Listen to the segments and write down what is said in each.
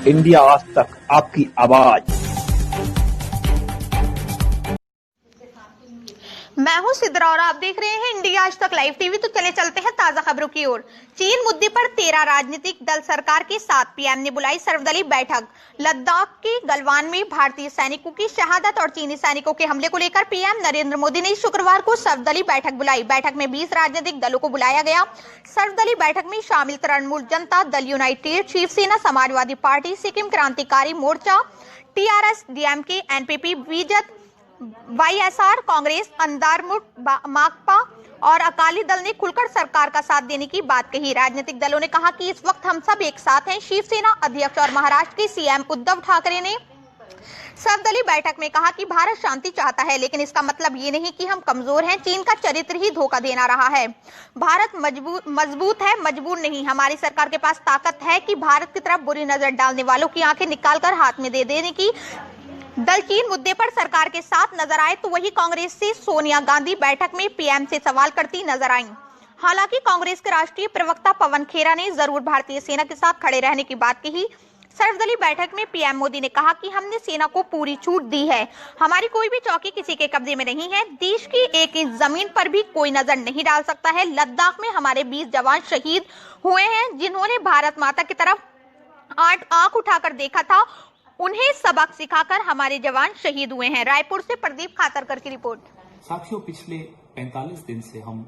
India आज तक, आपकी आवाज। मैं हूं सिद्रा और आप देख रहे हैं इंडिया आज तक लाइव टीवी। तो चले चलते हैं ताजा खबरों की ओर। चीन मुद्दे पर 13 राजनीतिक दल सरकार के साथ, पीएम ने बुलाई सर्वदलीय बैठक। लद्दाख के गलवान में भारतीय सैनिकों की शहादत और चीनी सैनिकों के हमले को लेकर पीएम नरेंद्र मोदी ने शुक्रवार को सर्वदलीय बैठक बुलाई। बैठक में 20 राजनीतिक दलों को बुलाया गया। सर्वदलीय बैठक में शामिल Trinamool Janata Dal, united, Shiv Sena, Samajwadi party, Sikkim Krantikari Morcha, TRS, DMK, NPP, BJP, YSR, Congress, अंधारमुठ, माकपा और अकाली दल ने खुलकर सरकार का साथ देने की बात कही। राजनीतिक दलों ने कहा कि इस वक्त हम सब एक साथ हैं। शिवसेना अध्यक्ष और महाराष्ट्र के सीएम उद्धव ठाकरे ने सर्वदलीय बैठक में कहा कि भारत शांति चाहता है, लेकिन इसका मतलब ये नहीं कि हम कमजोर हैं। चीन का चरित्र ही धोखा देना रहा है। भारत मजबूत है, मजबूर नहीं। हमारी सरकार के पास ताकत है कि भारत की तरफ बुरी नजर डालने वालों की आंखें निकालकर हाथ में दे देने की। दल चीन मुद्दे पर सरकार के साथ नजर आए तो वही कांग्रेस से सोनिया गांधी बैठक में पीएम से सवाल करती नजर आईं। हालांकि कांग्रेस के राष्ट्रीय प्रवक्ता पवन खेरा ने जरूर भारतीय सेना के साथ खड़े रहने की बात कही। सर्वदलीय बैठक में पीएम मोदी ने कहा कि हमने सेना को पूरी छूट दी है। हमारी कोई भी चौकी किसी के कब्जे में नहीं है। देश की एक इंच जमीन पर भी कोई नजर नहीं डाल सकता है। लद्दाख में हमारे 20 जवान शहीद हुए हैं, जिन्होंने भारत माता की तरफ आंख उठाकर देखा था। उन्हें सबक सिखाकर हमारे जवान शहीद हुए हैं। रायपुर से प्रदीप खातरकर की रिपोर्ट। साथियों, पिछले 45 दिन से हम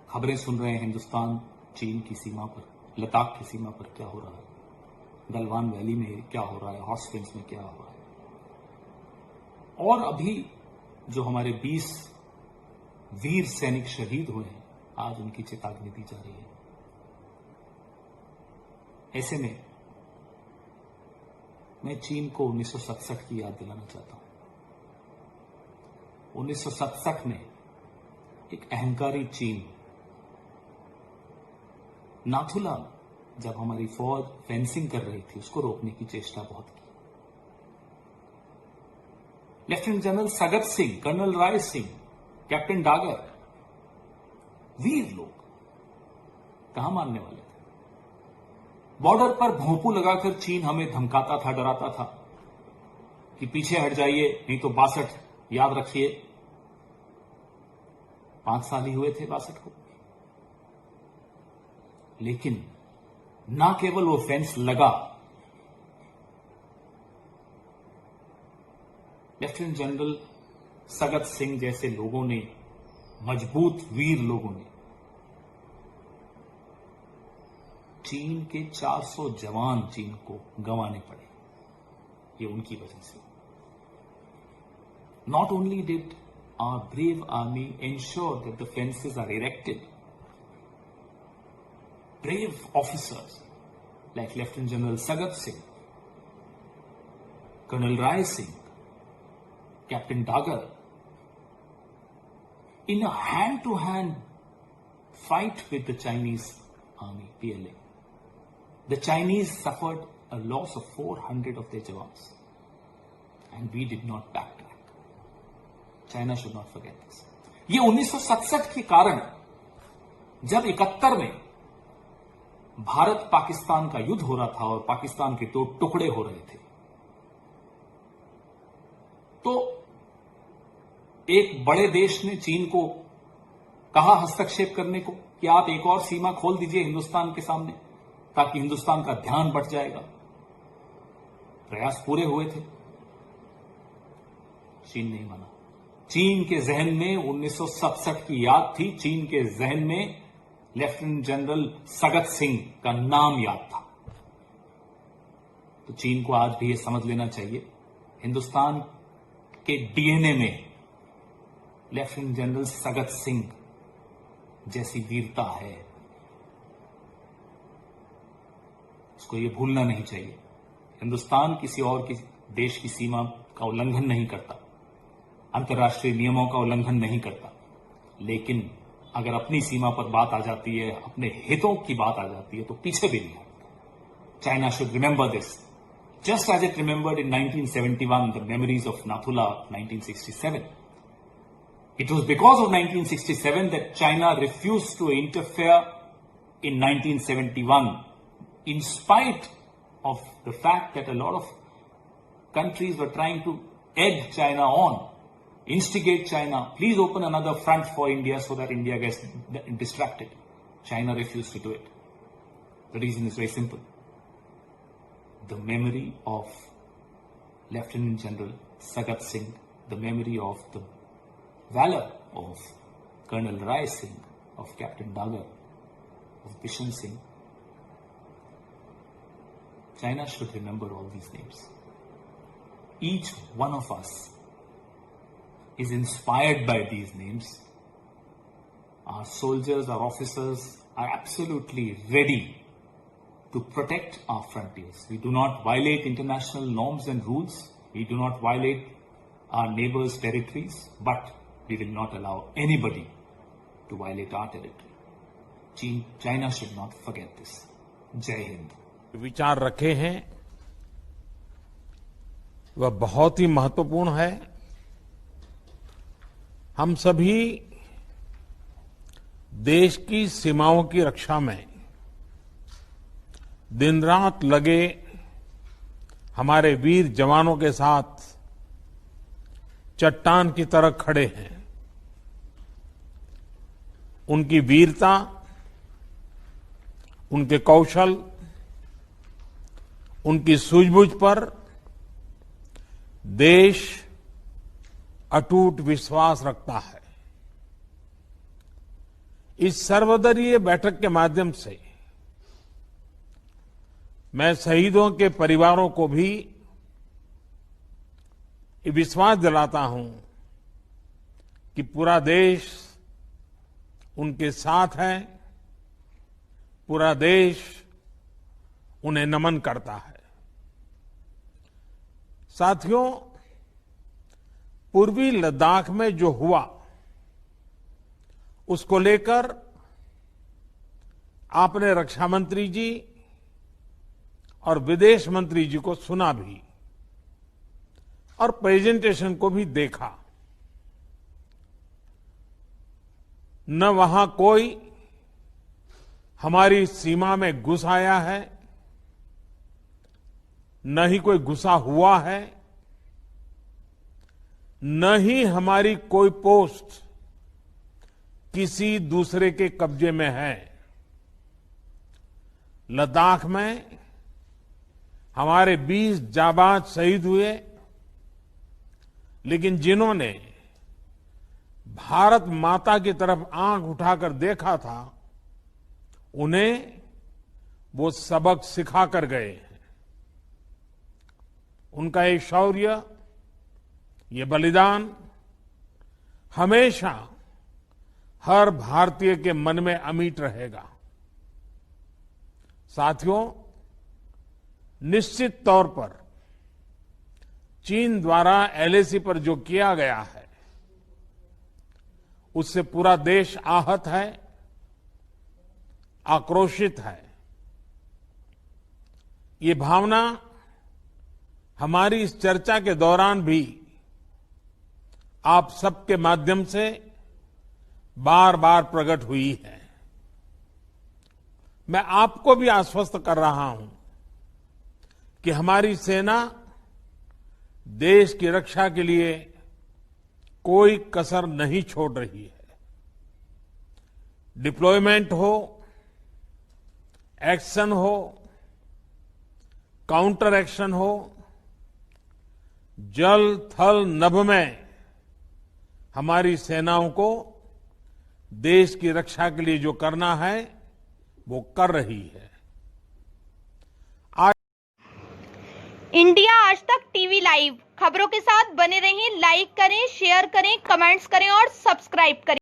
खबरें सुन रहे हैं हिंदुस्तान चीन की सीमा पर, लद्दाख की सीमा पर क्या हो रहा है, गलवान वैली में क्या हो रहा है, हॉट स्प्रिंग्स में क्या हो रहा है, और अभी जो हमारे 20 वीर सैनिक शहीद हुए हैं, आज उनकी चेतावनी दी जा रही है। ऐसे में मैं चीन को 1967 की याद दिलाना चाहता हूं। 1967 में एक अहंकारी चीन नाथुला में जब हमारी फौज फेंसिंग कर रही थी, उसको रोकने की चेष्टा बहुत की। Lieutenant general Sagat Singh, colonel Rai Singh, captain Dagar, वीर लोग कहां मानने वाले थे। बॉर्डर पर भोंपू लगाकर चीन हमें धमकाता था, डराता था कि पीछे हट जाइए नहीं तो 62 याद रखिए। 5 साल ही हुए थे 62 को, लेकिन ना केवल वो फेंस लगा, लेफ्टिनेंट जनरल सगत सिंह जैसे लोगों ने, मजबूत वीर लोगों ने, चीन के 400 जवान चीन को गंवाने पड़े। ये उनकी वजह से। Not only did our brave army ensure that the fences are erected, brave officers like Lieutenant General Sagat Singh, Colonel Rai Singh, Captain Dagar, in a hand-to-hand fight with the Chinese army, PLA, the Chinese suffered a loss of 400 of their jawans, and we did not backtrack. China should not forget this. ये 1967 के कारण जब 71 में भारत पाकिस्तान का युद्ध हो रहा था और पाकिस्तान के 2 टुकड़े हो रहे थे, तो एक बड़े देश ने चीन को कहा हस्तक्षेप करने को कि आप एक और सीमा खोल दीजिए हिंदुस्तान के सामने, ताकि हिंदुस्तान का ध्यान बढ़ जाएगा। प्रयास पूरे हुए थे, चीन नहीं माना। चीन के जहन में 1967 की याद थी। चीन के जहन में लेफ्टिनेंट जनरल सगत सिंह का नाम याद था। तो चीन को आज भी यह समझ लेना चाहिए, हिंदुस्तान के डीएनए में लेफ्टिनेंट जनरल सगत सिंह जैसी वीरता है। इसको यह भूलना नहीं चाहिए। हिंदुस्तान किसी और देश की सीमा का उल्लंघन नहीं करता, अंतर्राष्ट्रीय नियमों का उल्लंघन नहीं करता, लेकिन अगर अपनी सीमा पर बात आ जाती है, अपने हितों की बात आ जाती है, तो पीछे भी नहीं हटता। China should remember this, just as it remembered in 1971 the memories of Nathula 1967. It was because of 1967 that China refused to interfere in 1971, in spite of the fact that a lot of countries were trying to egg China on, instigate China, please open another front for India so that India gets distracted. China refused to do it. The reason is very simple. The memory of Lieutenant General Sagat Singh, the memory of the valor of Colonel Rai Singh, of Captain Dagar, of Bishan Singh. China should remember all these names. Each one of us is inspired by these names. Our soldiers, our officers are absolutely ready to protect our frontiers. We do not violate international norms and rules. We do not violate our neighbors' territories, but we will not allow anybody to violate our territory. China should not forget this. Jai Hind. विचार रखे हैं वह बहुत ही महत्वपूर्ण है। हम सभी देश की सीमाओं की रक्षा में दिन रात लगे हमारे वीर जवानों के साथ चट्टान की तरह खड़े हैं। उनकी वीरता, उनके कौशल, उनकी सूझबूझ पर देश अटूट विश्वास रखता है। इस सर्वदलीय बैठक के माध्यम से मैं शहीदों के परिवारों को भी ये विश्वास दिलाता हूं कि पूरा देश उनके साथ है, पूरा देश उन्हें नमन करता है। साथियों, पूर्वी लद्दाख में जो हुआ उसको लेकर आपने रक्षा मंत्री जी और विदेश मंत्री जी को सुना भी और प्रेजेंटेशन को भी देखा। न वहां कोई हमारी सीमा में घुस आया है, न ही कोई घुसा हुआ है, न ही हमारी कोई पोस्ट किसी दूसरे के कब्जे में है। लद्दाख में हमारे 20 जाबाज शहीद हुए, लेकिन जिन्होंने भारत माता की तरफ आंख उठाकर देखा था, उन्हें वो सबक सिखा कर गए हैं। उनका ये शौर्य, ये बलिदान हमेशा हर भारतीय के मन में अमिट रहेगा। साथियों, निश्चित तौर पर चीन द्वारा एलएसी पर जो किया गया है, उससे पूरा देश आहत है, आक्रोशित है। ये भावना हमारी इस चर्चा के दौरान भी आप सबके माध्यम से बार बार प्रकट हुई है। मैं आपको भी आश्वस्त कर रहा हूं कि हमारी सेना देश की रक्षा के लिए कोई कसर नहीं छोड़ रही है। डिप्लॉयमेंट हो, एक्शन हो, काउंटर एक्शन हो, जल थल नभ में हमारी सेनाओं को देश की रक्षा के लिए जो करना है वो कर रही है। इंडिया आज तक टीवी लाइव खबरों के साथ बने रहें। लाइक करें, शेयर करें, कमेंट्स करें और सब्सक्राइब करें।